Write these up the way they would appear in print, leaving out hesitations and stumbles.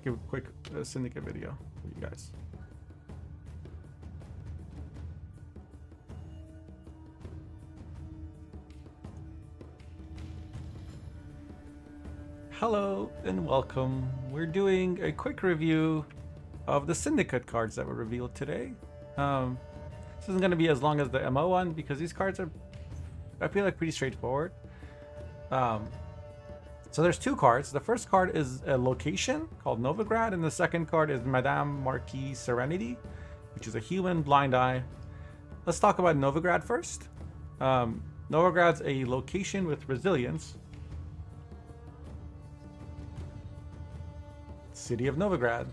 make a quick Syndicate video for you guys. Hello and welcome. We're doing a quick review of the Syndicate cards that were revealed today. This isn't going to be as long as the MO one because these cards are, I feel like, pretty straightforward. So there's two cards. The first card is a location called Novigrad, and the second card is Madame Marquise Serenity, which is a human blind eye. Let's talk about Novigrad first. Novigrad's a location with resilience. City of Novigrad.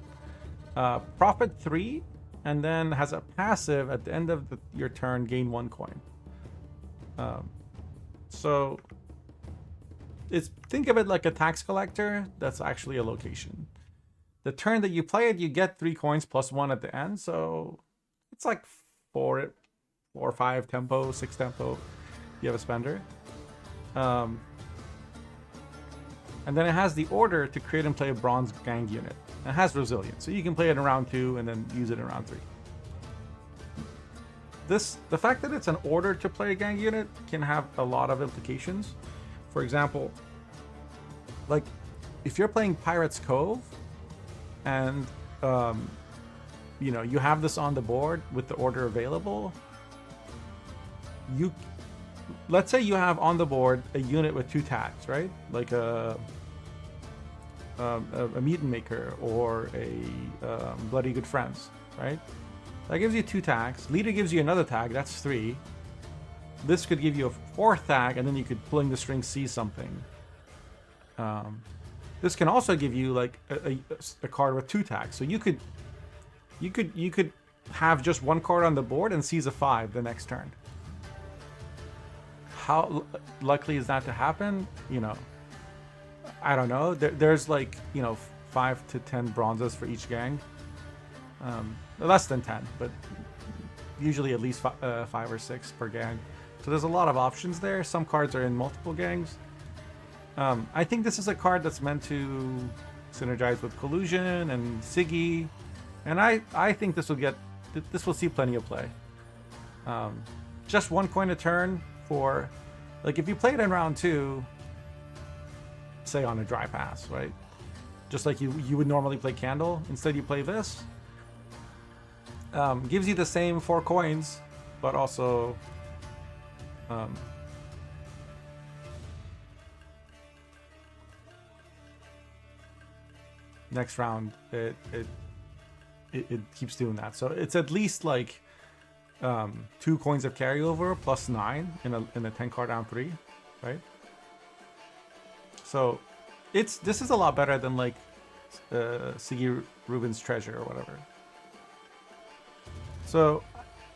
Profit 3, and then has a passive at the end of your turn, gain 1 coin. So think of it like a tax collector that's actually a location. The turn that you play it, you get 3 coins plus 1 at the end, so it's like 4 or 5 tempo, 6 tempo. You have a spender. And then it has the order to create and play a bronze gang unit. It has resilience, so you can play it in round 2 and then use it in round 3. The fact that it's an order to play a gang unit can have a lot of implications. For example, like if you're playing Pirates Cove and you know, you have this on the board with the order available, let's say you have on the board a unit with 2 tags, right? Like a Mutant Maker or a Bloody Good Friends, right? That gives you 2 tags. Leader gives you another tag, that's 3. This could give you a 4th tag, and then you could pulling the string see something. This can also give you like a card with 2 tags. So you could have just 1 card on the board and seize a 5 the next turn. How likely is that to happen? You know, I don't know. There's like, you know, 5 to 10 bronzes for each gang. Less than 10, but usually at least 5 or 6 per gang. So there's a lot of options there. Some cards are in multiple gangs. I think this is a card that's meant to synergize with Collusion and Siggy, and I think this will see plenty of play. Just 1 coin a turn for, like, if you play it in round 2, say on a dry pass, right? Just like you would normally play Candle. Instead you play this. Gives you the same 4 coins, but also next round it keeps doing that. So it's at least like 2 coins of carryover plus 9 in a 10 card round 3, right? So this is a lot better than like Siggy Rubin's Treasure or whatever. So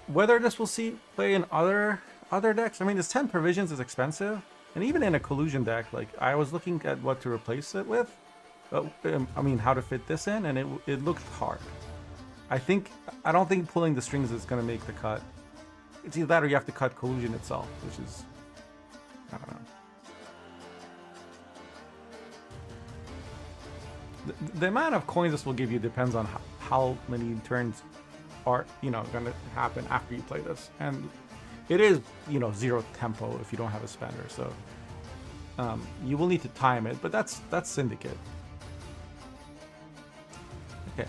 whether this will see play in other decks, I mean, this 10 provisions is expensive, and even in a Collusion deck, like I was looking at what to replace it with, I mean how to fit this in, and it looked hard. I don't think pulling the strings is going to make the cut. It's either that or you have to cut Collusion itself, which is, I don't know. The amount of coins this will give you depends on how many turns are, you know, going to happen after you play this, and it is, you know, 0 tempo if you don't have a spender, so you will need to time it, but that's Syndicate. Okay,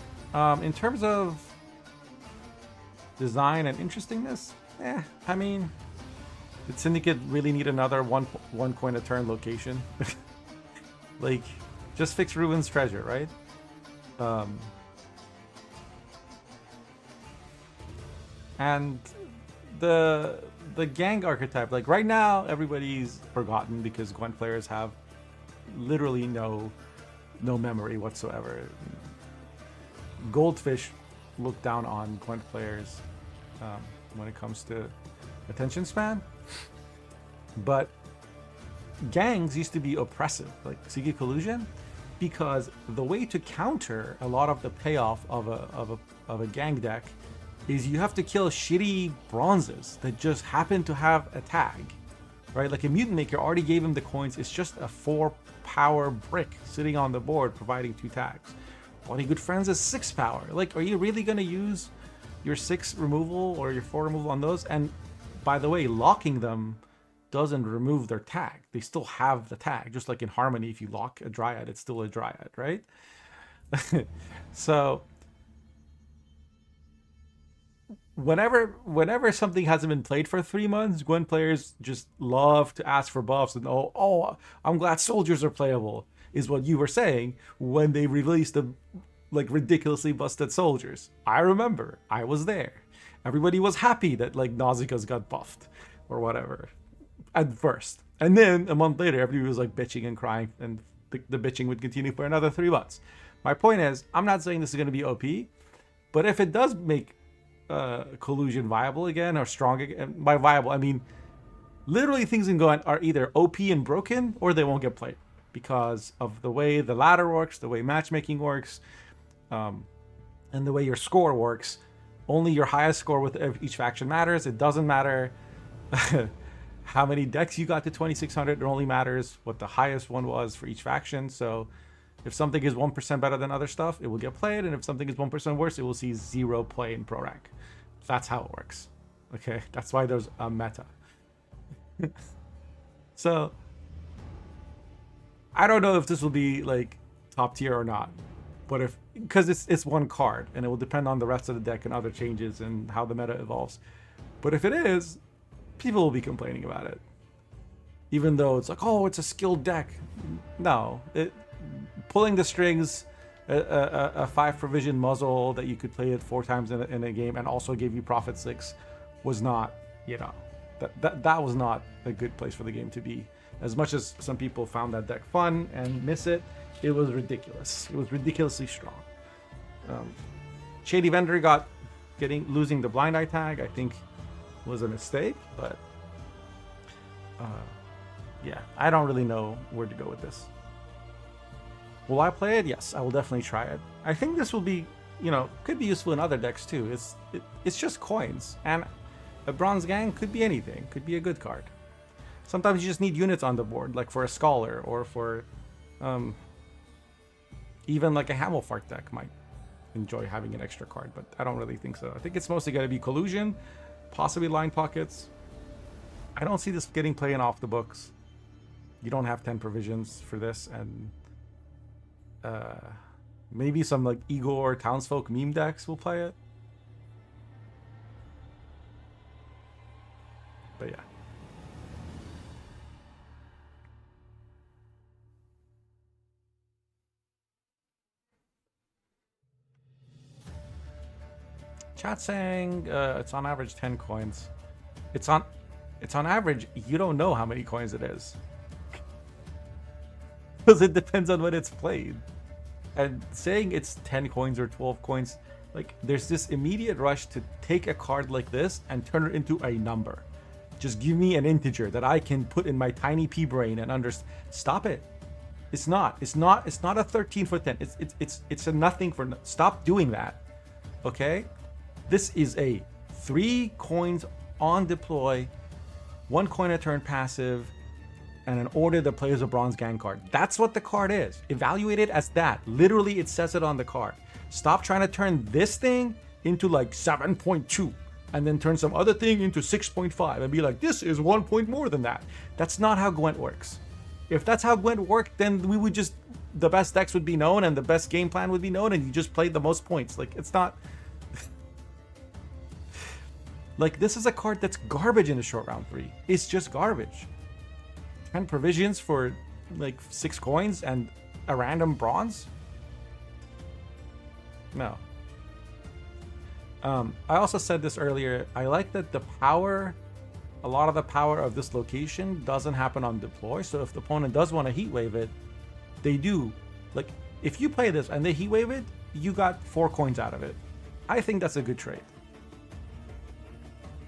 in terms of design and interestingness, I mean, did Syndicate really need another one coin a turn location? Like, just fix Ruben's Treasure, right? And the gang archetype, like right now everybody's forgotten because Gwent players have literally no memory whatsoever. Goldfish look down on Gwent players when it comes to attention span, but gangs used to be oppressive, like Siggy Collusion, because the way to counter a lot of the payoff of a gang deck is you have to kill shitty bronzes that just happen to have a tag, right? Like a Mutant Maker already gave him the coins. It's just a 4 power brick sitting on the board providing 2 tags. All Your Good Friends is 6 power. Like, are you really going to use your 6 removal or your 4 removal on those? And by the way, locking them doesn't remove their tag. They still have the tag. Just like in Harmony, if you lock a Dryad, it's still a Dryad, right? So whenever something hasn't been played for 3 months, Gwent players just love to ask for buffs and oh, I'm glad soldiers are playable, is what you were saying when they released the like ridiculously busted soldiers. I remember, I was there. Everybody was happy that like Nausicaa's got buffed or whatever at first, and then a month later, everybody was like bitching and crying, and the bitching would continue for another 3 months. My point is, I'm not saying this is going to be OP, but if it does make collusion viable again or strong again, by viable I mean literally things in Gwent are either OP and broken or they won't get played because of the way the ladder works, the way matchmaking works, and the way your score works. Only your highest score with each faction matters. It doesn't matter how many decks you got to 2600. It only matters what the highest one was for each faction. So if something is 1% better than other stuff, it will get played, and if something is 1% worse, it will see 0 play in pro rank. That's how it works. Okay, that's why there's a meta. So I don't know if this will be like top tier or not, but if, because it's one card and it will depend on the rest of the deck and other changes and how the meta evolves. But if it is, people will be complaining about it, even though it's like, oh, it's a skilled deck. No, pulling the strings, a 5 provision muzzle that you could play it 4 times in a game and also gave you profit 6 was not, you know, that was not a good place for the game to be. As much as some people found that deck fun and miss it, it was ridiculous. It was ridiculously strong. Shady Vendor losing the Blind Eye tag, I think, was a mistake, but yeah, I don't really know where to go with this. Will I play it? Yes, I will definitely try it. I think this will be, you know, could be useful in other decks too. It's just coins, and a Bronze Gang could be anything. Could be a good card. Sometimes you just need units on the board, like for a Scholar or for even like a Hamelfart deck might enjoy having an extra card, but I don't really think so. I think it's mostly going to be Collusion, possibly Line Pockets. I don't see this getting played off the books. You don't have 10 provisions for this, and maybe some like Igor Townsfolk meme decks will play it. But yeah. Chat saying it's on average 10 coins. It's on average. You don't know how many coins it is, because it depends on when it's played. And saying it's 10 coins or 12 coins, like, there's this immediate rush to take a card like this and turn it into a number. Just give me an integer that I can put in my tiny pea brain and understand. Stop it. It's not a 13 for 10. It's a nothing for. Stop doing that. Okay? This is a 3 coins on deploy, 1 coin a turn passive, and an order that plays a Bronze Gang card. That's what the card is. Evaluate it as that. Literally, it says it on the card. Stop trying to turn this thing into like 7.2 and then turn some other thing into 6.5 and be like, this is 1 point more than that. That's not how Gwent works. If that's how Gwent worked, then we would just, the best decks would be known and the best game plan would be known, and you just played the most points. Like, it's not. Like, this is a card that's garbage in a short round 3. It's just garbage. 10 provisions for like 6 coins and a random bronze? No. I also said this earlier. I like that a lot of the power of this location doesn't happen on deploy. So if the opponent does want to heat wave it, they do. Like, if you play this and they heat wave it, you got 4 coins out of it. I think that's a good trade,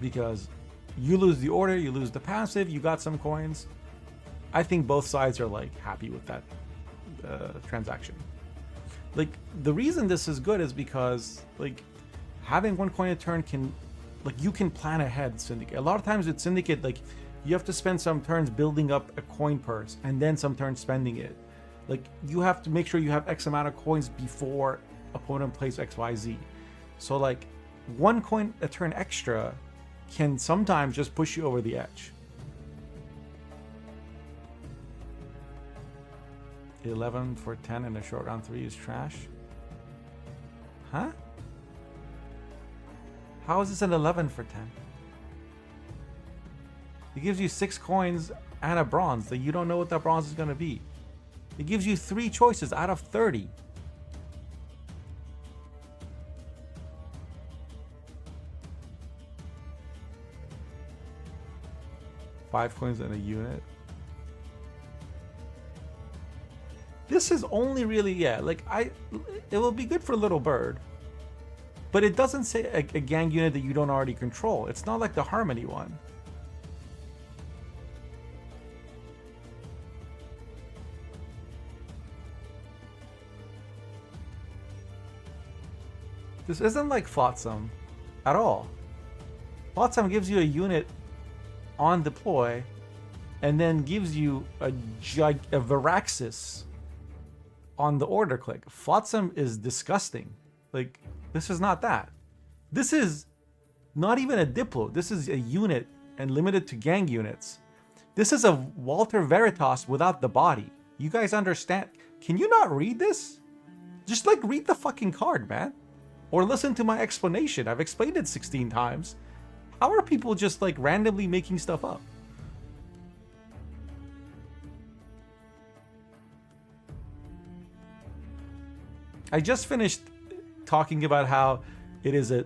because you lose the order, you lose the passive, you got some coins. I think both sides are like happy with that transaction. Like, the reason this is good is because, like, having 1 coin a turn can, like, you can plan ahead. Syndicate. A lot of times with Syndicate, like, you have to spend some turns building up a coin purse and then some turns spending it. Like, you have to make sure you have X amount of coins before opponent plays XYZ. So like 1 coin a turn extra can sometimes just push you over the edge. 11 for 10 in a short round 3 is trash. Huh? How is this an 11 for 10? It gives you 6 coins and a bronze that you don't know what that bronze is going to be. It gives you 3 choices out of 30. Five coins in a unit. This is only really, yeah, like it will be good for Little Bird. But it doesn't say a gang unit that you don't already control. It's not like the Harmony one. This isn't like Flotsam at all. Flotsam gives you a unit on deploy and then gives you a Viraxis on the order click. Flotsam is disgusting. Like, this is not that. This is not even a Diplo. This is a unit and limited to gang units. This is a Walter Veritas without the body. You guys understand? Can you not read this? Just like read the fucking card, man. Or listen to my explanation. I've explained it 16 times. How are people just like randomly making stuff up? I just finished talking about how it is a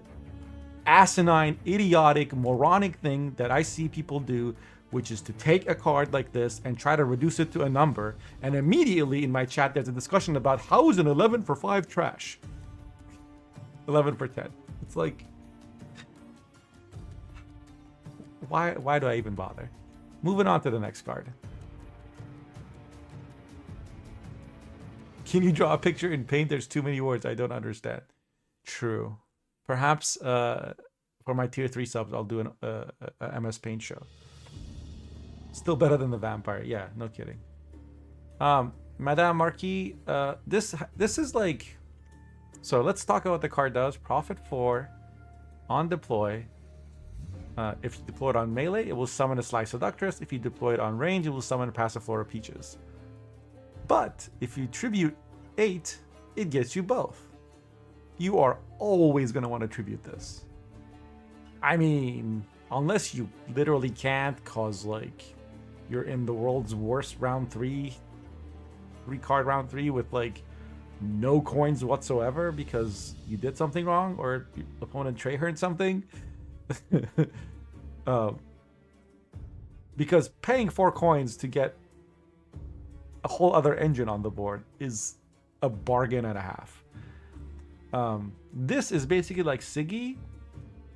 asinine, idiotic, moronic thing that I see people do, which is to take a card like this and try to reduce it to a number. And immediately in my chat, there's a discussion about how is an 11 for 5 trash? 11 for 10. It's like, why do I even bother? Moving on to the next card. Can you draw a picture in paint? There's too many words. I don't understand. True. Perhaps for my tier 3 subs, I'll do an MS Paint show. Still better than the vampire. Yeah, no kidding. Madame Marquis, this is like... So let's talk about what the card does. Profit 4 on deploy. If you deploy it on melee, it will summon a Sly Seductress. If you deploy it on range, it will summon a Passiflora Peaches. But if you tribute 8, it gets you both. You are always going to want to tribute this. I mean, unless you literally can't, cause like you're in the world's worst round 3 card round 3 with like no coins whatsoever because you did something wrong or your opponent tray-herned something. Because paying 4 coins to get a whole other engine on the board is a bargain and a half. This is basically like Siggy,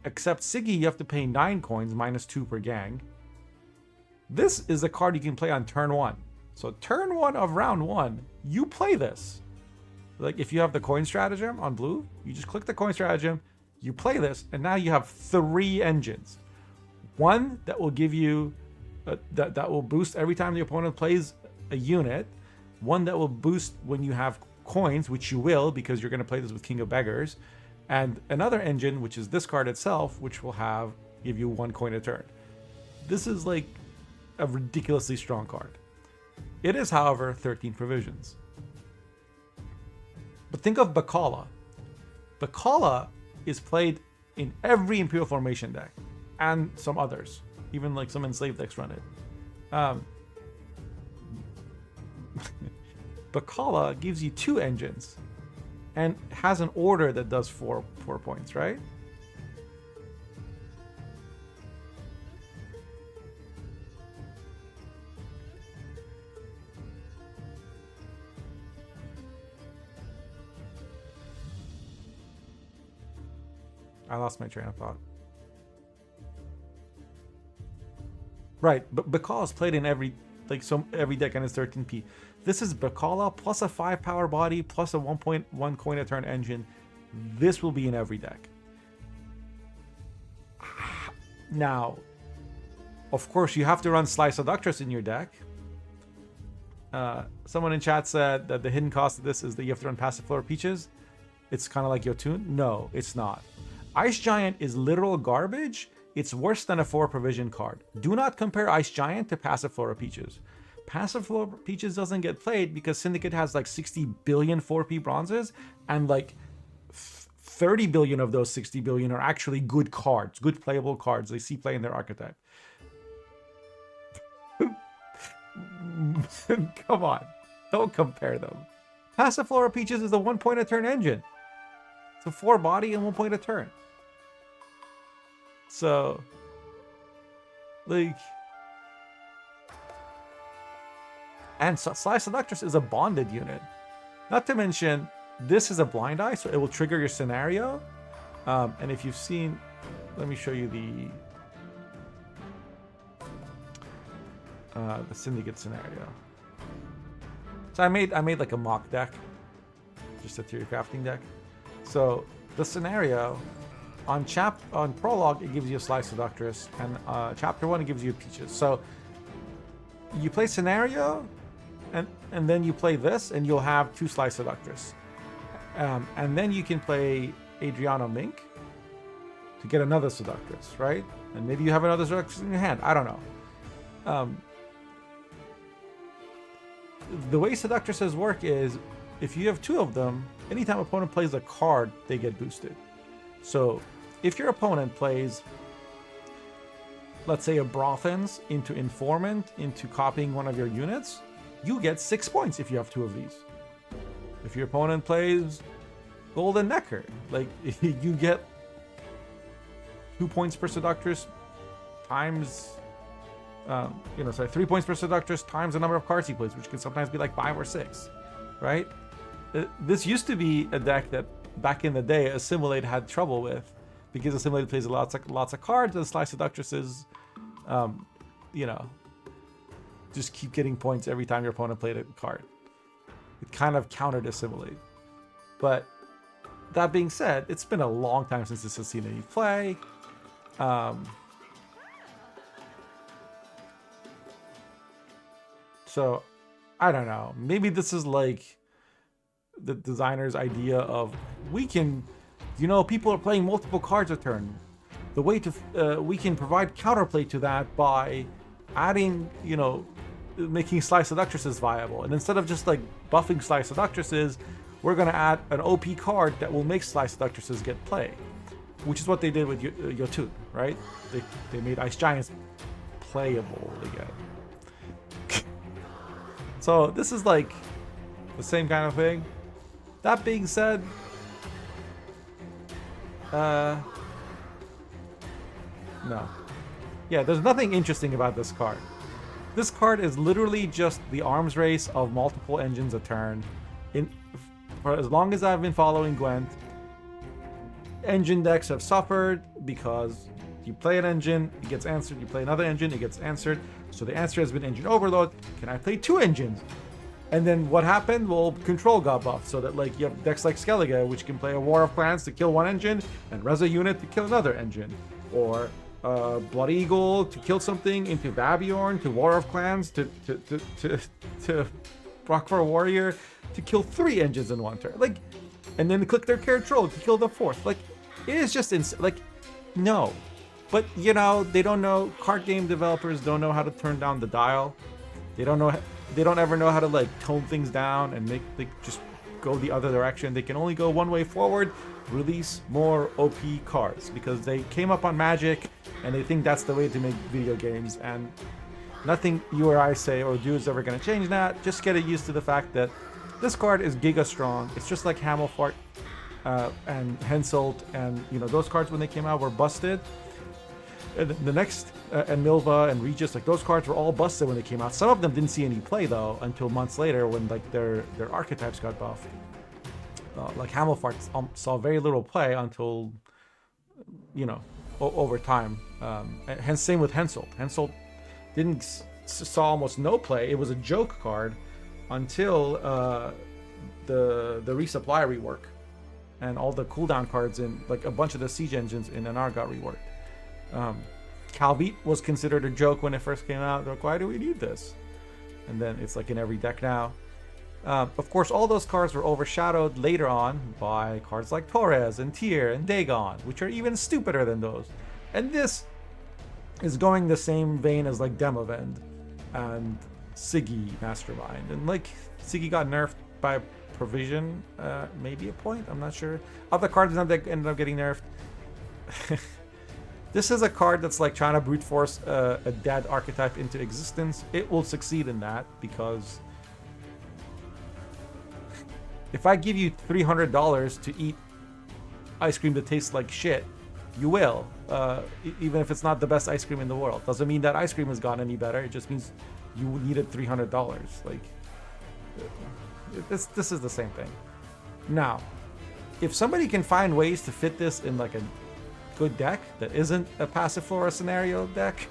except Siggy you have to pay 9 coins minus 2 per gang. This is a card you can play on turn 1. So turn 1 of round 1, you play this. Like if you have the coin stratagem on blue, you just click the coin stratagem, you play this, and now you have 3 engines. One that will give you that will boost every time the opponent plays a unit. One that will boost when you have coins, which you will because you're going to play this with King of Beggars. And another engine, which is this card itself, which will give you 1 coin a turn. This is like a ridiculously strong card. It is, however, 13 provisions. But think of Bakala. Bakala is played in every Imperial Formation deck and some others, even like some enslaved decks run it. Bakala gives you 2 engines and has an order that does 4 points, right? I lost my train of thought. Right, but Bakala is played in every deck and it's 13p. This is Bakala plus a 5 power body plus a 1.1 coin a turn engine. This will be in every deck. Now, of course, you have to run Sly Seductress in your deck. Someone in chat said that the hidden cost of this is that you have to run Passiflora Peaches. It's kind of like Yotun. No, it's not. Ice Giant is literal garbage. It's worse than a 4 provision card. Do not compare Ice Giant to Passiflora Peaches. Passiflora Peaches doesn't get played because Syndicate has like 60 billion 4P bronzes, and like 30 billion of those 60 billion are actually good cards, good playable cards they see play in their archetype. Come on, don't compare them. Passiflora Peaches is a 1 point a turn engine. It's a 4 body and 1 point a turn. So, like, and Sly Seductress is a bonded unit. Not to mention, this is a blind eye, so it will trigger your scenario. And if you've seen, let me show you the Syndicate scenario. So I made like a mock deck, just a theory crafting deck. So the scenario on prologue it gives you a Sly Seductress, and chapter 1 it gives you Peaches. So you play scenario, and then you play this, and you'll have 2 Sly Seductress. And then you can play Adriano Mink to get another Seductress, right? And maybe you have another Seductress in your hand. I don't know. The way Seductresses work is, if you have 2 of them, anytime opponent plays a card, they get boosted. So if your opponent plays, let's say, a Brothans into Informant into copying one of your units, you get 6 points if you have 2 of these. If your opponent plays Golden Necker, like, you get 2 points per Seductress times, 3 points per Seductress times the number of cards he plays, which can sometimes be like 5 or 6, right? This used to be a deck that back in the day Assimilate had trouble with, because Assimilate plays lots of cards, and Sly Seductresses, just keep getting points every time your opponent played a card. It kind of countered Assimilate. But that being said, it's been a long time since this has seen any play. So, I don't know. Maybe this is like the designer's idea of, we can, people are playing multiple cards a turn. The way to, we can provide counterplay to that by adding, making Sly Seductresses viable. And instead of just like buffing Sly Seductresses, we're going to add an OP card that will make Sly Seductresses get play. Which is what they did with Yotun, right? They made Ice Giants playable again. So this is like the same kind of thing. That being said, no. Yeah, there's nothing interesting about this card. This card is literally just the arms race of multiple engines a turn. For as long as I've been following Gwent, engine decks have suffered because you play an engine, it gets answered. You play another engine, it gets answered. So the answer has been engine overload. Can I play 2 engines? And then what happened? Well, control got buffed, so that like you have decks like Skellige, which can play a War of Clans to kill 1 engine, and Reza Unit to kill another engine, or Blood Eagle to kill something, into Babyorn to War of Clans to Rock for a Warrior to kill 3 engines in 1 turn. Like, and then click their Care Troll to kill the 4th. Like, it is just like, no. But they don't know. Card game developers don't know how to turn down the dial. They don't ever know how to like tone things down and just go the other direction. They can only go one way forward. Release more OP cards, because they came up on Magic and they think that's the way to make video games, and nothing you or I say or do is ever going to change that. Just get used to the fact that this card is giga strong. It's just like Hamelfart and Henselt, and those cards when they came out were busted. And the next, and Milva and Regis, like those cards were all busted when they came out. Some of them didn't see any play though until months later when like their archetypes got buffed. Like Hamelfart saw very little play until, over time. And same with Henselt. Henselt saw almost no play. It was a joke card until the resupply rework, and all the cooldown cards in like a bunch of the siege engines in NR got reworked. Calvite was considered a joke when it first came out. They're like, why do we need this? and then it's like in every deck now. Of course, all those cards were overshadowed later on by cards like Torres and Tyr and Dagon, which are even stupider than those. And this is going the same vein as like Demavend and Siggy Mastermind. And like Siggy got nerfed by provision, maybe a point, I'm not sure. Other cards ended up getting nerfed. This is a card that's like trying to brute force a dead archetype into existence. It will succeed in that because if I give you $300 to eat ice cream that tastes like shit, you will, even if it's not the best ice cream in the world. Doesn't mean that ice cream has gotten any better. It just means you needed $300. Like, this is the same thing. Now, if somebody can find ways to fit this in like a good deck that isn't a passive flora scenario deck,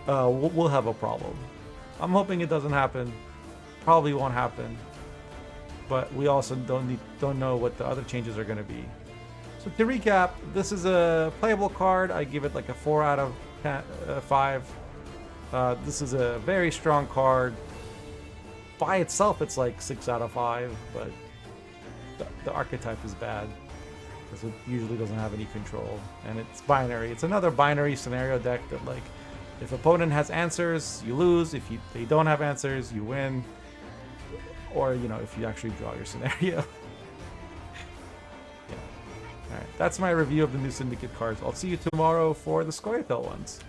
we'll have a problem. I'm hoping it doesn't happen. Probably won't happen. But we also don't know what the other changes are going to be. So to recap, this is a playable card. I give it like a 4 out of 5. This is a very strong card. By itself, it's like 6 out of 5, but the archetype is bad because it usually doesn't have any control, and it's binary. It's another binary scenario deck that, like, if opponent has answers, you lose. If they don't have answers, you win. Or, you know, if you actually draw your scenario. Yeah. Alright, that's my review of the new Syndicate cards. I'll see you tomorrow for the Scoia'tael ones.